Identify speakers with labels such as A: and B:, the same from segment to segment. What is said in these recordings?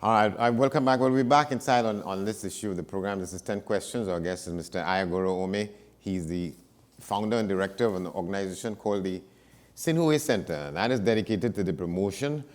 A: All right, welcome back. We'll be back inside on this issue of the program. This is 10 Questions. Our guest is Mr. Ayagoro Ome. He's the founder and director of an organization called the Sinhue Center, and that is dedicated to the promotion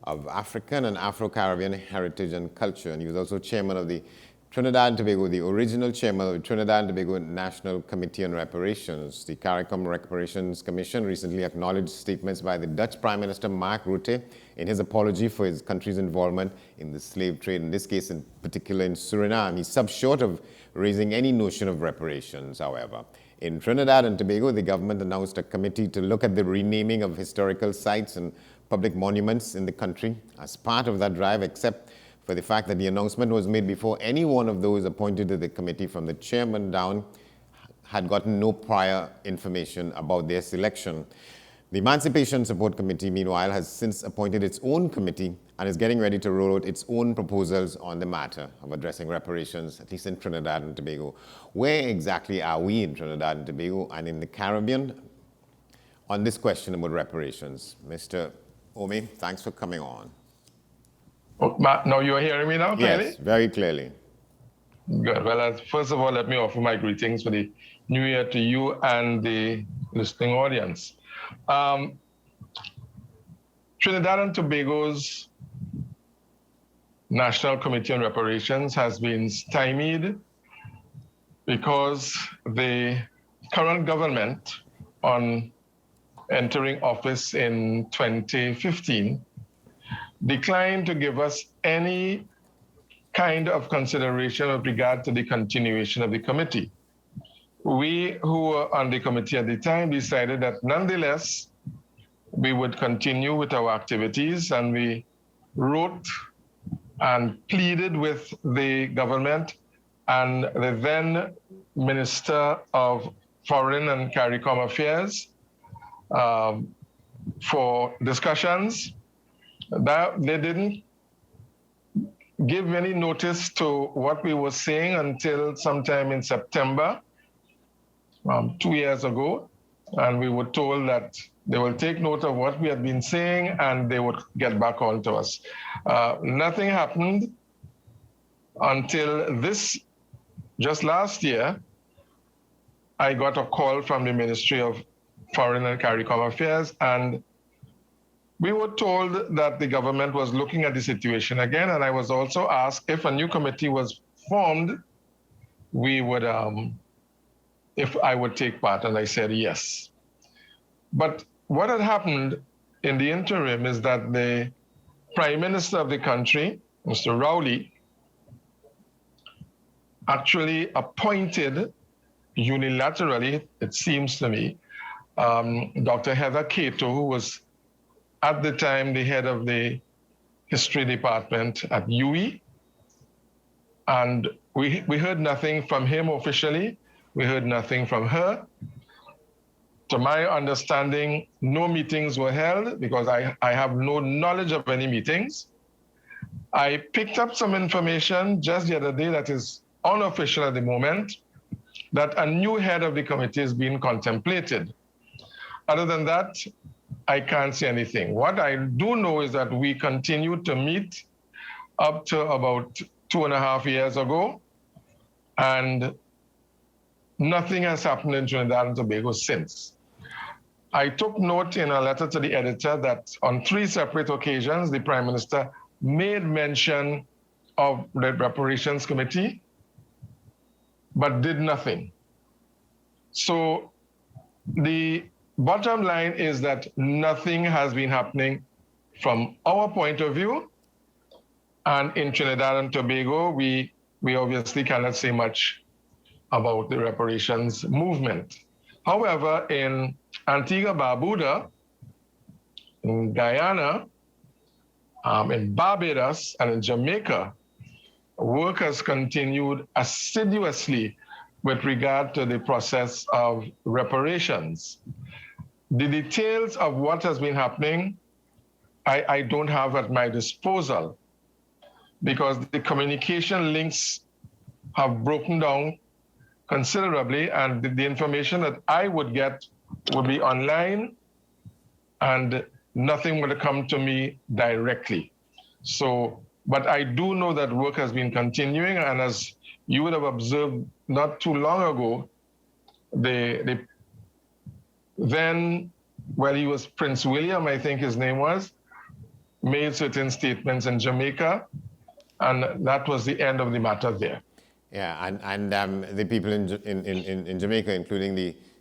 A: of African and Afro-Caribbean heritage and culture. And he was also chairman of the Trinidad and Tobago, the original chairman of the Trinidad and Tobago National Committee on Reparations. The CARICOM Reparations Commission recently acknowledged statements by the Dutch Prime Minister Mark Rutte in his apology for his country's involvement in the slave trade, in this case in particular in Suriname. He stopped short of raising any notion of reparations, however. In Trinidad and Tobago, the government announced a committee to look at the renaming of historical sites and public monuments in the country. As part of that drive, except for the fact that the announcement was made before any one of those appointed to the committee from the chairman down had gotten no prior information about their selection. The Emancipation Support Committee, meanwhile, has since appointed its own committee and is getting ready to roll out its own proposals on the matter of addressing reparations, at least in Trinidad and Tobago. Where exactly are we in Trinidad and Tobago and in the Caribbean on this question about reparations? Mr. Ome, thanks for coming on.
B: Oh, now you're hearing me now clearly?
A: Yes, very clearly.
B: Good. Well, first of all, let me offer my greetings for the new year to you and the listening audience. Trinidad and Tobago's National Committee on Reparations has been stymied because the current government, on entering office in 2015, declined to give us any kind of consideration with regard to the continuation of the committee. We who were on the committee at the time decided that nonetheless, we would continue with our activities, and we wrote and pleaded with the government and the then Minister of Foreign and CARICOM Affairs for discussions. That they didn't give any notice to what we were saying until sometime in September, 2 years ago, and we were told that they will take note of what we had been saying and they would get back on to us. Nothing happened until just last year, I got a call from the Ministry of Foreign and CARICOM Affairs, and we were told that the government was looking at the situation again, and I was also asked if a new committee was formed, if I would take part, and I said yes. But what had happened in the interim is that the Prime Minister of the country, Mr. Rowley, actually appointed unilaterally, it seems to me, Dr. Heather Cato, who was at the time the head of the history department at UE. And we heard nothing from him officially. We heard nothing from her. To my understanding, no meetings were held because I have no knowledge of any meetings. I picked up some information just the other day that is unofficial at the moment, that a new head of the committee is being contemplated. Other than that, I can't say anything. What I do know is that we continued to meet up to about 2.5 years ago, and nothing has happened in Trinidad and Tobago since. I took note in a letter to the editor that on 3 separate occasions, the Prime Minister made mention of the Reparations Committee, but did nothing. So the bottom line is that nothing has been happening from our point of view. And in Trinidad and Tobago, we obviously cannot say much about the reparations movement. However, in Antigua Barbuda, in Guyana, in Barbados, and in Jamaica, work has continued assiduously with regard to the process of reparations. The details of what has been happening, I don't have at my disposal because the communication links have broken down considerably, and the information that I would get would be online and nothing would come to me directly. So But I do know that work has been continuing, and as you would have observed not too long ago, the then, well, he was Prince William, I think his name was, made certain statements in Jamaica, and that was the end of the matter there.
A: Yeah, and the people in Jamaica, including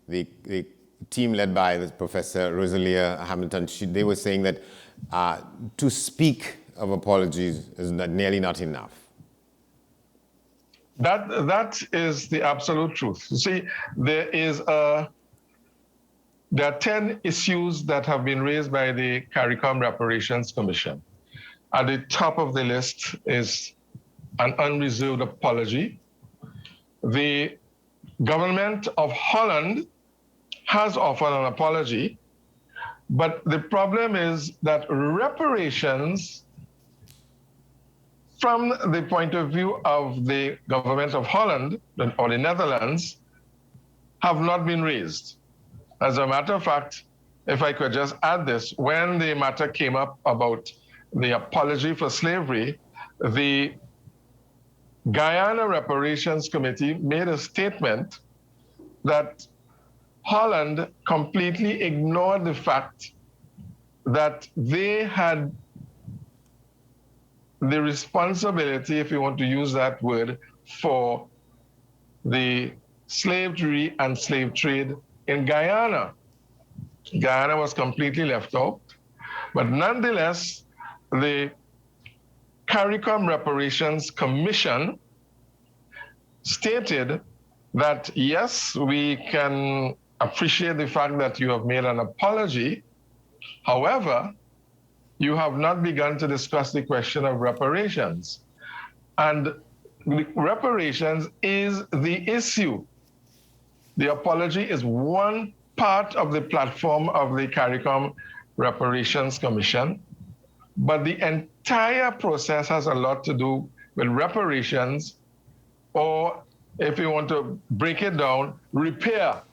A: the team led by this Professor Rosalia Hamilton, they were saying that to speak of apologies is nearly not enough.
B: That is the absolute truth. You see, there are 10 issues that have been raised by the CARICOM Reparations Commission. At the top of the list is an unreserved apology. The government of Holland has offered an apology, but the problem is that reparations, from the point of view of the government of Holland or the Netherlands, have not been raised. As a matter of fact, if I could just add this, when the matter came up about the apology for slavery, the Guyana Reparations Committee made a statement that Holland completely ignored the fact that they had the responsibility, if you want to use that word, for the slavery and slave trade in Guyana. Guyana was completely left out. But nonetheless, the CARICOM Reparations Commission stated that, yes, we can appreciate the fact that you have made an apology. However, you have not begun to discuss the question of reparations. And reparations is the issue. The apology is one part of the platform of the CARICOM Reparations Commission, but the entire process has a lot to do with reparations, or if you want to break it down, repair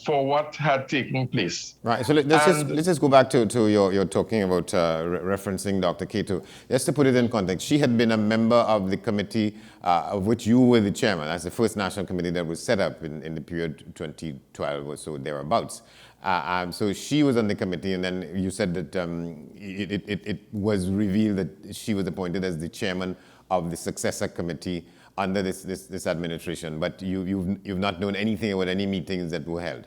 B: for what had taken place.
A: Right, so let's just go back to your talking about referencing Dr. Cato. Just to put it in context, she had been a member of the committee of which you were the chairman. That's the first national committee that was set up in the period 2012 or so, thereabouts. So she was on the committee, and then you said that it was revealed that she was appointed as the chairman of the successor committee under this administration, but you've not known anything about any meetings that were held.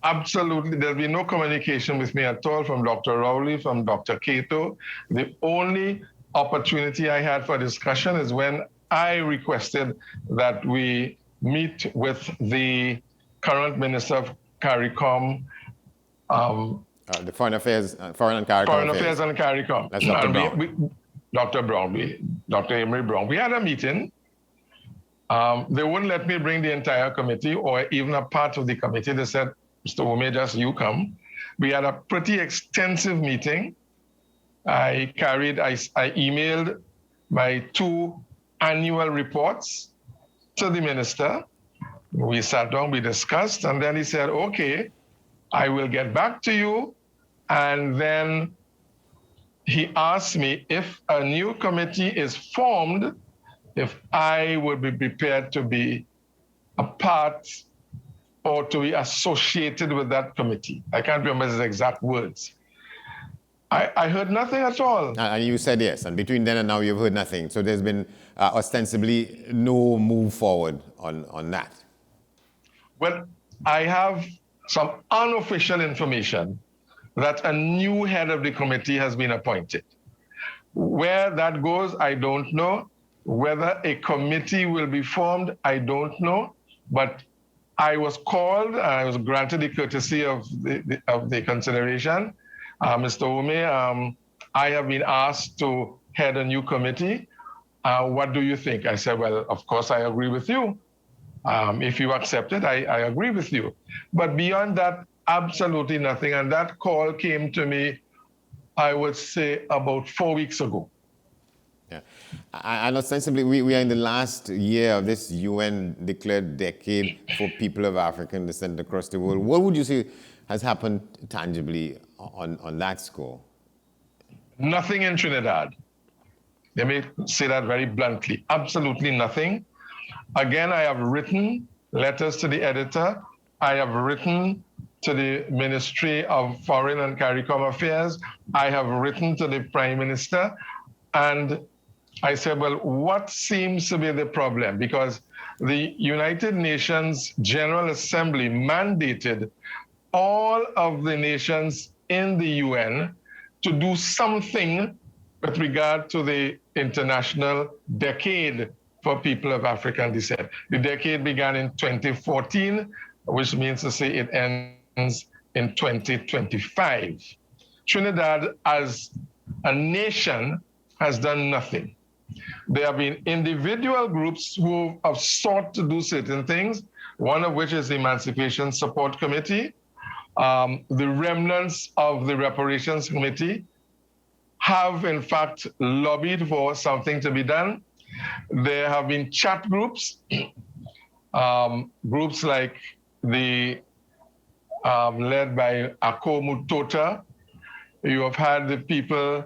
B: Absolutely, there'll be no communication with me at all from Dr. Rowley, from Dr. Cato. The only opportunity I had for discussion is when I requested that we meet with the current Minister of CARICOM.
A: The Foreign Affairs and CARICOM.
B: Foreign Affairs and CARICOM.
A: That's Dr. Brown.
B: Dr. Brown, Dr. Emery Brown. We had a meeting. They wouldn't let me bring the entire committee or even a part of the committee. They said, Mr. Ome, just you come. We had a pretty extensive meeting. I emailed my 2 annual reports to the minister. We sat down, we discussed, and then he said, okay, I will get back to you. And then he asked me if a new committee is formed, if I would be prepared to be a part or to be associated with that committee. I can't remember his exact words. I heard nothing at all.
A: And you said yes, and between then and now you've heard nothing. So there's been ostensibly no move forward on that.
B: Well, I have some unofficial information that a new head of the committee has been appointed. Where that goes, I don't know. Whether a committee will be formed, I don't know. But I was called, I was granted the courtesy of the consideration. Mr. Ome, I have been asked to head a new committee. What do you think? I said, well, of course, I agree with you. If you accept it, I agree with you. But beyond that, absolutely nothing. And that call came to me, I would say, about 4 weeks ago.
A: Yeah. And ostensibly, we are in the last year of this UN-declared decade for people of African descent across the world. What would you say has happened tangibly on that score?
B: Nothing in Trinidad. Let me say that very bluntly. Absolutely nothing. Again, I have written letters to the editor. I have written to the Ministry of Foreign and CARICOM Affairs. I have written to the Prime Minister. And I said, well, what seems to be the problem? Because the United Nations General Assembly mandated all of the nations in the UN to do something with regard to the International Decade for People of African Descent. The decade began in 2014, which means to say it ends in 2025. Trinidad, as a nation, has done nothing. There have been individual groups who have sought to do certain things, one of which is the Emancipation Support Committee. The remnants of the Reparations Committee have, in fact, lobbied for something to be done. There have been chat groups, groups like the led by Akomu Tota. You have had the people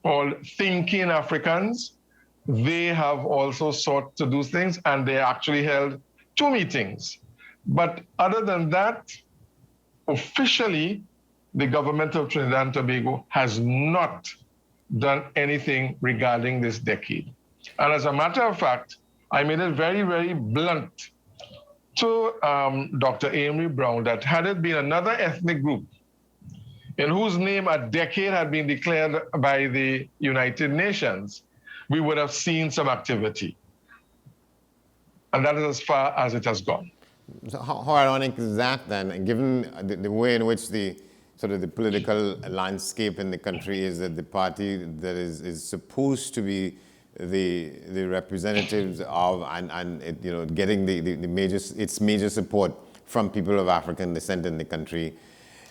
B: called Thinking Africans. They have also sought to do things, and they actually held 2 meetings. But other than that, officially, the government of Trinidad and Tobago has not done anything regarding this decade. And as a matter of fact, I made it very, very blunt to Dr. Amory Brown that had it been another ethnic group in whose name a decade had been declared by the United Nations, we would have seen some activity. And that is as far as it has gone.
A: So how ironic is that then, given the way in which the sort of the political landscape in the country is, that the party that is supposed to be the representatives of and it, you know, getting its major support from people of African descent in the country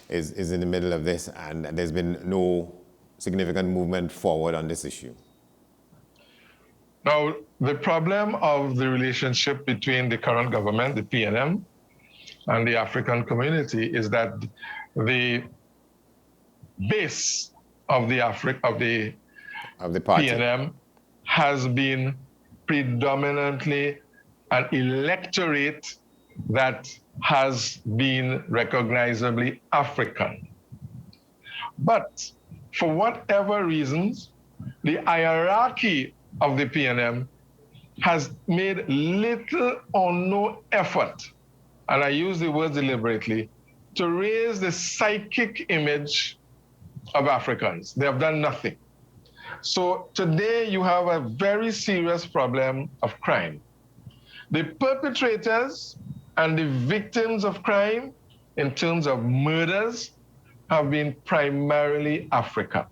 A: is in the middle of this, and there's been no significant movement forward on this issue.
B: Now, the problem of the relationship between the current government, the PNM, and the African community is that the base of the party. PNM has been predominantly an electorate that has been recognizably African. But for whatever reasons, the hierarchy of the PNM has made little or no effort, and I use the word deliberately, to raise the psychic image of Africans. They have done nothing. So today you have a very serious problem of crime. The perpetrators and the victims of crime in terms of murders have been primarily Africa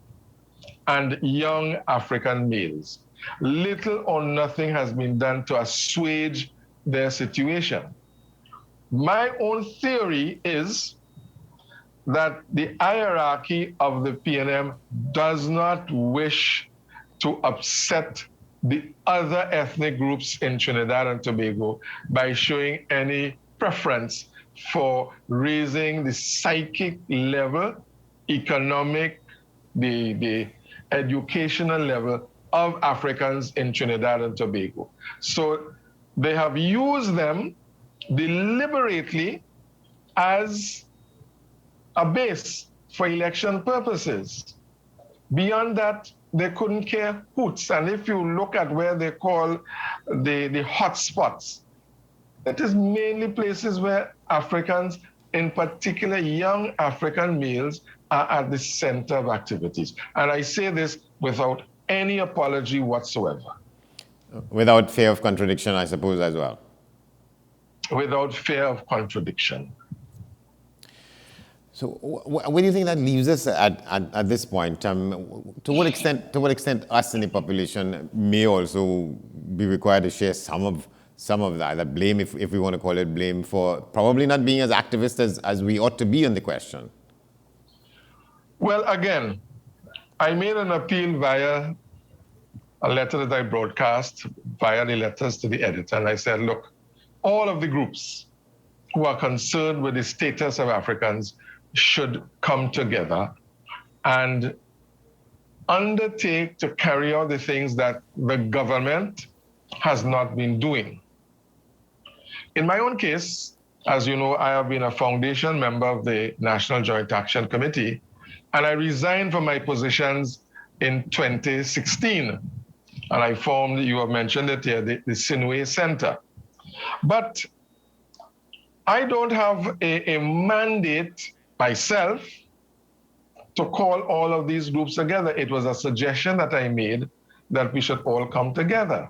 B: and young African males. Little or nothing has been done to assuage their situation. My own theory is that the hierarchy of the PNM does not wish to upset the other ethnic groups in Trinidad and Tobago by showing any preference for raising the psychic level, economic, the educational level of Africans in Trinidad and Tobago. So they have used them deliberately as a base for election purposes. Beyond that, they couldn't care hoots. And if you look at where they call the hot spots, it is mainly places where Africans, in particular young African males, are at the center of activities. And I say this without any apology whatsoever.
A: Without fear of contradiction, I suppose, as well.
B: Without fear of contradiction.
A: So where do you think that leaves us at this point? To what extent us in the population may also be required to share some of that blame, if we want to call it blame, for probably not being as activist as we ought to be on the question?
B: Well, again, I made an appeal via a letter that I broadcast via the letters to the editor, and I said, look, all of the groups who are concerned with the status of Africans should come together and undertake to carry out the things that the government has not been doing. In my own case, as you know, I have been a foundation member of the National Joint Action Committee, and I resigned from my positions in 2016. And I formed, you have mentioned it here, the Sinway Center. But I don't have a mandate myself to call all of these groups together. It was a suggestion that I made that we should all come together.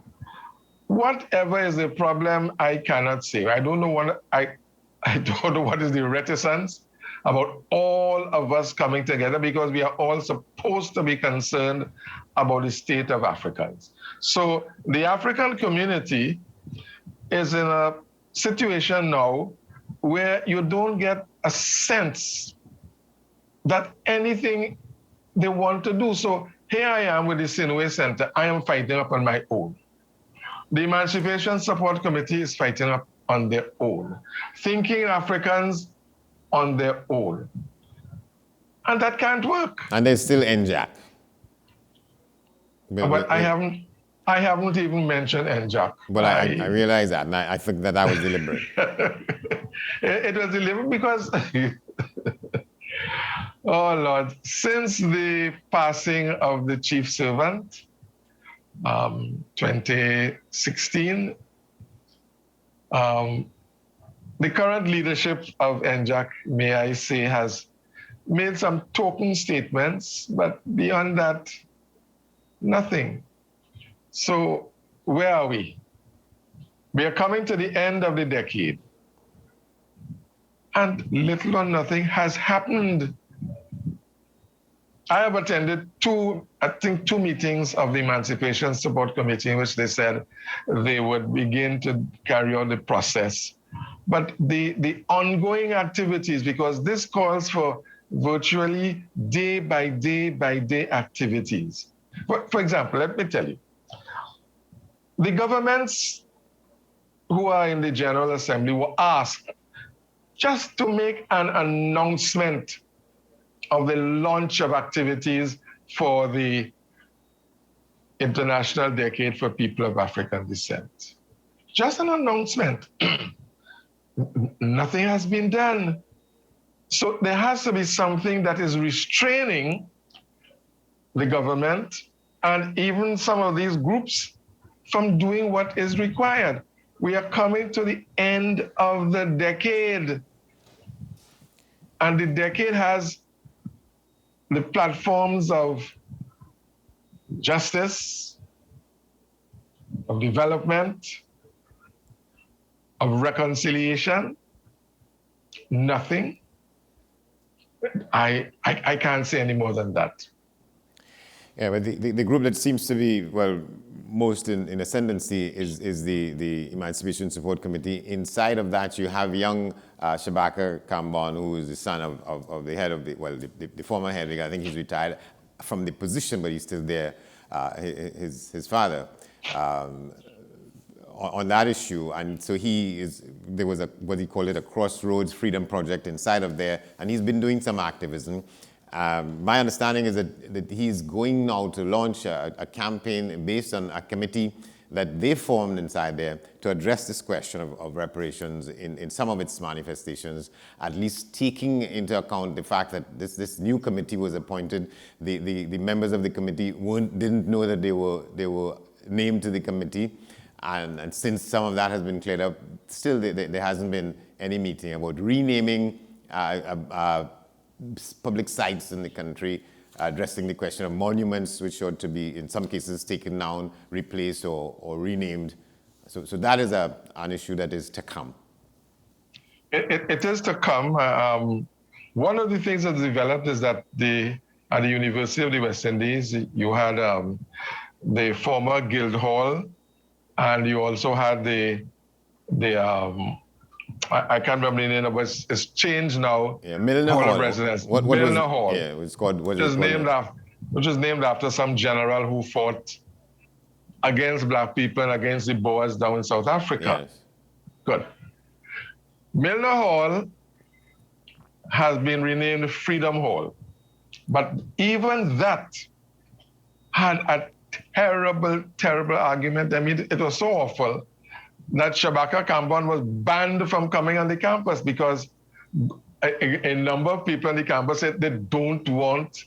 B: Whatever is the problem, I cannot say. I don't know what I don't know what is the reticence about all of us coming together, because we are all supposed to be concerned about the state of Africans. So the African community is in a situation now where you don't get a sense that anything they want to do. So here I am with the Sinway Center. I am fighting up on my own. The Emancipation Support Committee is fighting up on their own. Thinking Africans on their own. And that can't work.
A: And there's still NJAC.
B: But I haven't even mentioned NJAC.
A: But I realize that, and I think that was deliberate.
B: It was deliberate because, oh Lord, since the passing of the chief servant, 2016, the current leadership of NJAC, may I say, has made some token statements, but beyond that, nothing. So where are we? We are coming to the end of the decade, and little or nothing has happened. I have attended two meetings of the Emancipation Support Committee in which they said they would begin to carry on the process. But the ongoing activities, because this calls for virtually day by day activities. For example, let me tell you, the governments who are in the General Assembly were asked just to make an announcement of the launch of activities for the International Decade for People of African Descent. Just an announcement. Nothing has been done. So there has to be something that is restraining the government and even some of these groups from doing what is required. We are coming to the end of the decade. And the decade has the platforms of justice, of development, of reconciliation. Nothing. I can't say any more than that.
A: Yeah, but the group that seems to be, well, most in ascendancy is the Emancipation Support Committee. Inside of that, you have young Shabaka Kambon, who is the son of the head of the former head. I think he's retired from the position, but he's still there, his father, on that issue. And so there was what he called it, a Crossroads Freedom Project inside of there, and he's been doing some activism. My understanding is that he's going now to launch a campaign based on a committee that they formed inside there to address this question of reparations in some of its manifestations, at least taking into account the fact that this new committee was appointed. The members of the committee didn't know that they were named to the committee, and since some of that has been cleared up, still there hasn't been any meeting about renaming public sites in the country, addressing the question of monuments, which ought to be, in some cases, taken down, replaced, or renamed. So that is an issue that is to come.
B: It is to come. One of the things that's developed is that at the University of the West Indies, you had the former Guildhall, and you also had I can't remember the name, but it's changed now.
A: Yeah, Milner Hall.
B: Of Residence.
A: Milner
B: Hall.
A: Yeah, it was called.
B: Which is named after some general who fought against black people and against the Boers down in South Africa.
A: Yes.
B: Good. Milner Hall has been renamed Freedom Hall, but even that had a terrible, terrible argument. I mean, it was so awful that Shabaka Kambon was banned from coming on the campus because a number of people on the campus said they don't want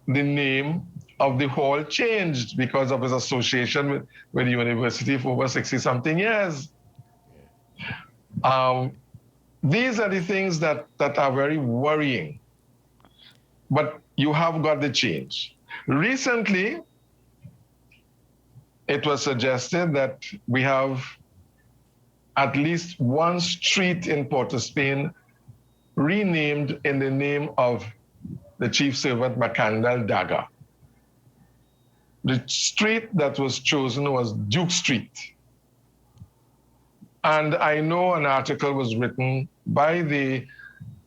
B: the name of the hall changed because of his association with the university for over 60-something years. These are the things that are very worrying. But you have got the change. Recently, it was suggested that we have at least one street in Port of Spain renamed in the name of the chief servant Macandal Daga. The street that was chosen was Duke Street. And I know an article was written by the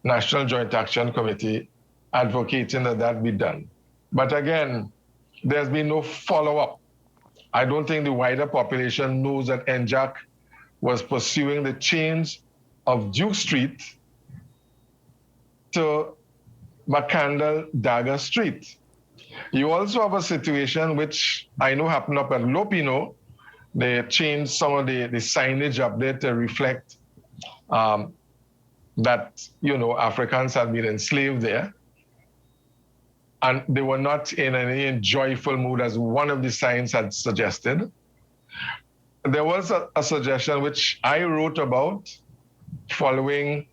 B: National Joint Action Committee advocating that that be done. But again, there's been no follow-up. I don't think the wider population knows that NJAC was pursuing the change of Duke Street to Macandal Daga Street. You also have a situation which I know happened up at Lopino. They changed some of the signage up there to reflect that, you know, Africans had been enslaved there. And they were not in any joyful mood, as one of the signs had suggested. There was a suggestion which I wrote about following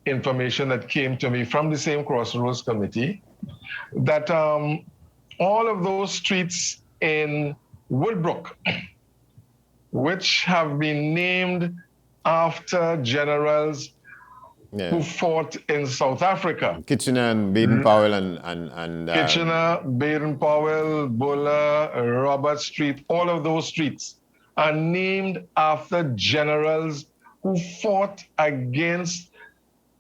B: information that came to me from the same Crossroads Committee, that all of those streets in Woodbrook, which have been named after generals who fought in South Africa.
A: Kitchener and Baden-Powell
B: Kitchener, Baden-Powell, Buller, Robert Street, all of those streets are named after generals who fought against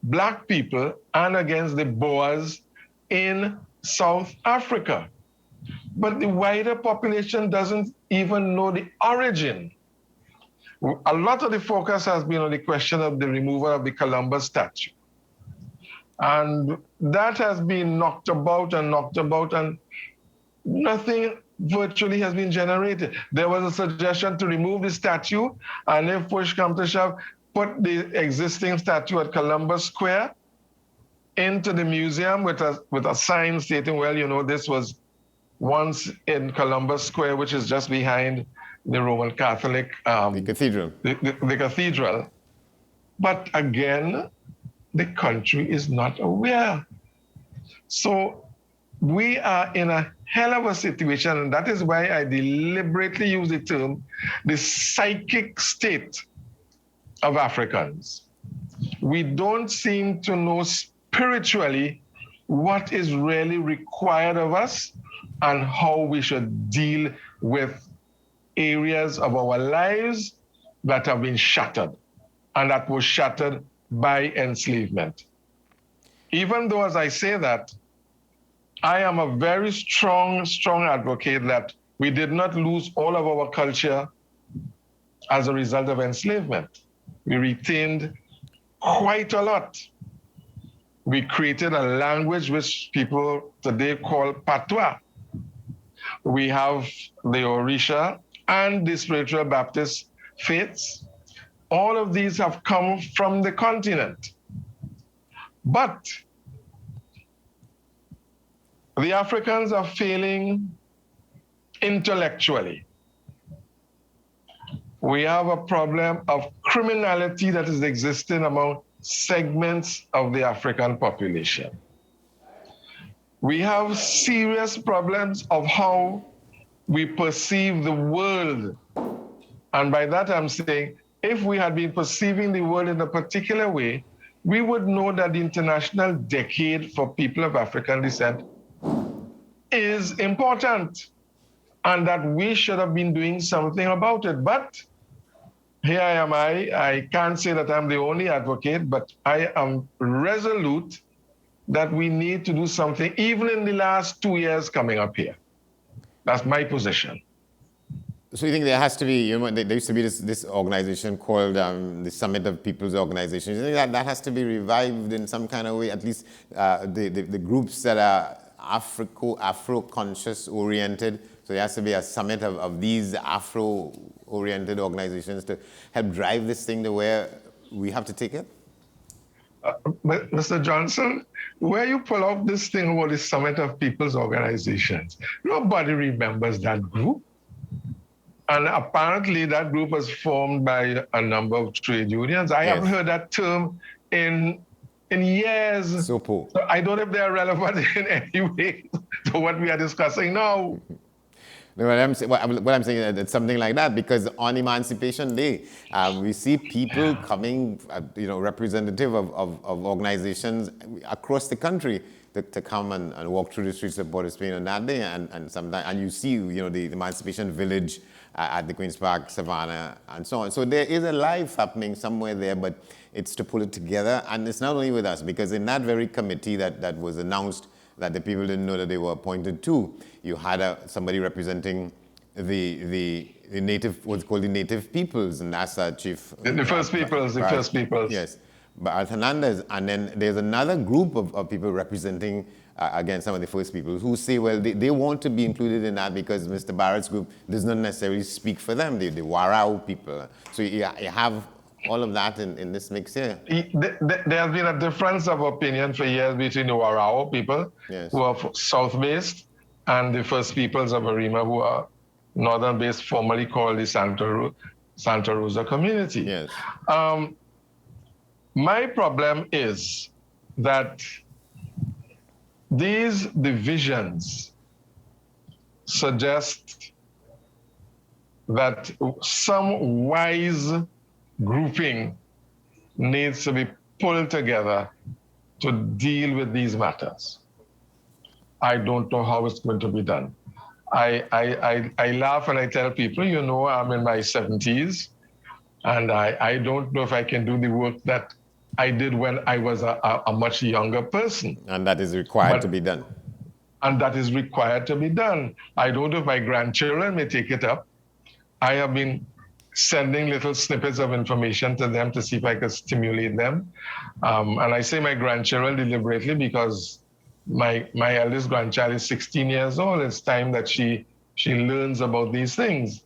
B: black people and against the Boers in South Africa. But the wider population doesn't even know the origin. A lot of the focus has been on the question of the removal of the Columbus statue. And that has been knocked about, and nothing virtually has been generated. There was a suggestion to remove the statue, and if push comes to shove, put the existing statue at Columbus Square into the museum with a sign stating, well, you know, this was once in Columbus Square, which is just behind the Roman Catholic,
A: the cathedral.
B: The cathedral. But again, the country is not aware. So we are in a hell of a situation, and that is why I deliberately use the term the psychic state of Africans. We don't seem to know spiritually what is really required of us and how we should deal with areas of our lives that have been shattered, and that was shattered by enslavement. Even though, as I say that, I am a very strong advocate that we did not lose all of our culture as a result of enslavement. We retained quite a lot. We created a language which people today call patois. We have the Orisha and the spiritual Baptist faiths. All of these have come from the continent. But the Africans are failing intellectually. We have a problem of criminality that is existing among segments of the African population. We have serious problems of how we perceive the world. And by that I'm saying, if we had been perceiving the world in a particular way, we would know that the International Decade for People of African Descent is important and that we should have been doing something about it. But here I can't say that I'm the only advocate, but I am resolute that we need to do something, even in the last 2 years coming up here. That's my position.
A: So you think there has to be, you know, there used to be this organization called the Summit of People's Organizations. You think that has to be revived in some kind of way, at least the groups that are Afro-conscious oriented. So there has to be a summit of these Afro-oriented organizations to help drive this thing to where we have to take it?
B: But Mr. Johnson, where you pull out this thing about the Summit of People's Organizations, nobody remembers that group. And apparently that group was formed by a number of trade unions. I haven't heard that term in years.
A: So
B: I don't know if they're relevant in any way to what we are discussing now.
A: No, what I'm saying is it's something like that, because on Emancipation Day, we see people coming, representative of organizations across the country to come and walk through the streets of Port of Spain on that day, and you see, the Emancipation Village at the Queen's Park, Savannah, and so on. So there is a life happening somewhere there, but it's to pull it together, and it's not only with us, because in that very committee that was announced that the people didn't know that they were appointed to, you had somebody representing the native, what's called the native peoples, and that's Chief...
B: The first peoples.
A: Yes, Bart Hernandez. And then there's another group of people representing, again, some of the first people who say, well, they want to be included in that because Mr. Barrett's group does not necessarily speak for them, the Warao people. So you have all of that in this mix here.
B: There has been a difference of opinion for years between the Warao people, who are south-based, and the first peoples of Arima, who are northern-based, formerly called the Santa Rosa community.
A: Yes.
B: My problem is that these divisions suggest that some wise grouping needs to be pulled together to deal with these matters. I don't know how it's going to be done. I laugh and I tell people, I'm in my 70s, and I don't know if I can do the work that I did when I was a much younger person.
A: And that is required to be done.
B: And that is required to be done. I don't know if my grandchildren may take it up. I have been sending little snippets of information to them to see if I could stimulate them. And I say my grandchildren deliberately because my eldest grandchild is 16 years old. It's time that she learns about these things.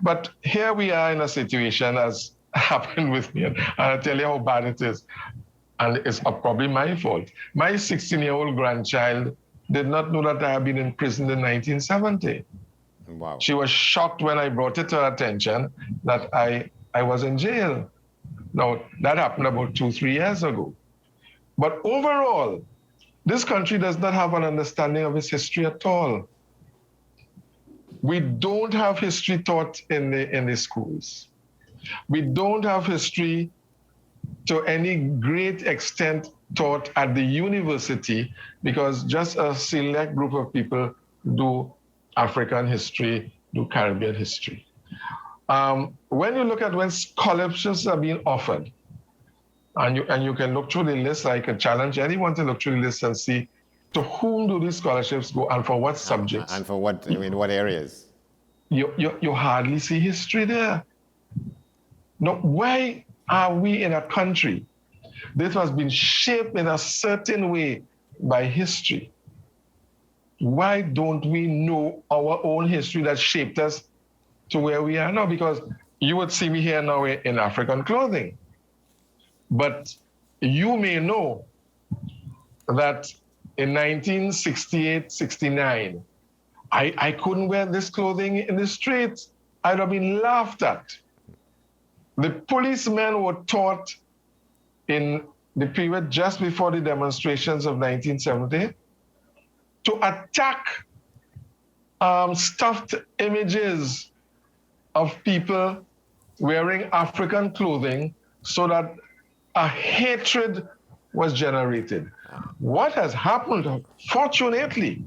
B: But here we are in a situation as happened with me, and I'll tell you how bad it is. And it's probably my fault. My 16-year-old grandchild did not know that I had been in prison in 1970.
A: Wow.
B: She was shocked when I brought it to her attention that I was in jail. Now, that happened about 2-3 years ago. But overall, this country does not have an understanding of its history at all. We don't have history taught in the schools. We don't have history to any great extent taught at the university, because just a select group of people do African history, do Caribbean history. When you look at when scholarships are being offered, and you can look through the list, I can challenge anyone to look through the list and see to whom do these scholarships go and for what subjects.
A: And for what, in what areas?
B: You hardly see history there. Now, why are we in a country that has been shaped in a certain way by history? Why don't we know our own history that shaped us to where we are now? Because you would see me here now in African clothing. But you may know that in 1968, 69, I couldn't wear this clothing in the streets. I'd have been laughed at. The policemen were taught in the period just before the demonstrations of 1970 to attack stuffed images of people wearing African clothing so that a hatred was generated. What has happened, fortunately,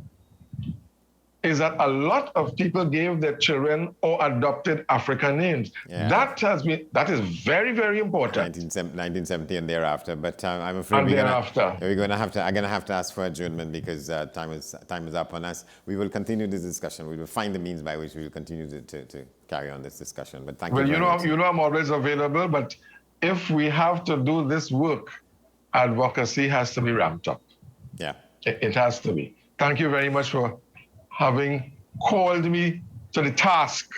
B: is that a lot of people gave their children or adopted African names.
A: Yeah.
B: That is very, very important.
A: 1970 and thereafter. But I'm afraid I'm gonna have to ask for adjournment because time is up on us. We will continue this discussion. We will find the means by which we will continue to carry on this discussion. But thank you very much.
B: You know I'm always available, but if we have to do this work, advocacy has to be ramped up.
A: Yeah.
B: It has to be. thank you very much for having called me to the task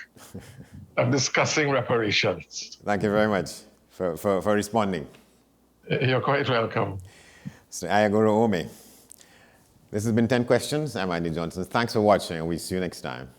B: of discussing reparations.
A: Thank you very much for responding.
B: You're quite welcome.
A: Mr. Ayagoro Ome. This has been 10 Questions. I'm Andy Johnson. Thanks for watching, and we'll see you next time.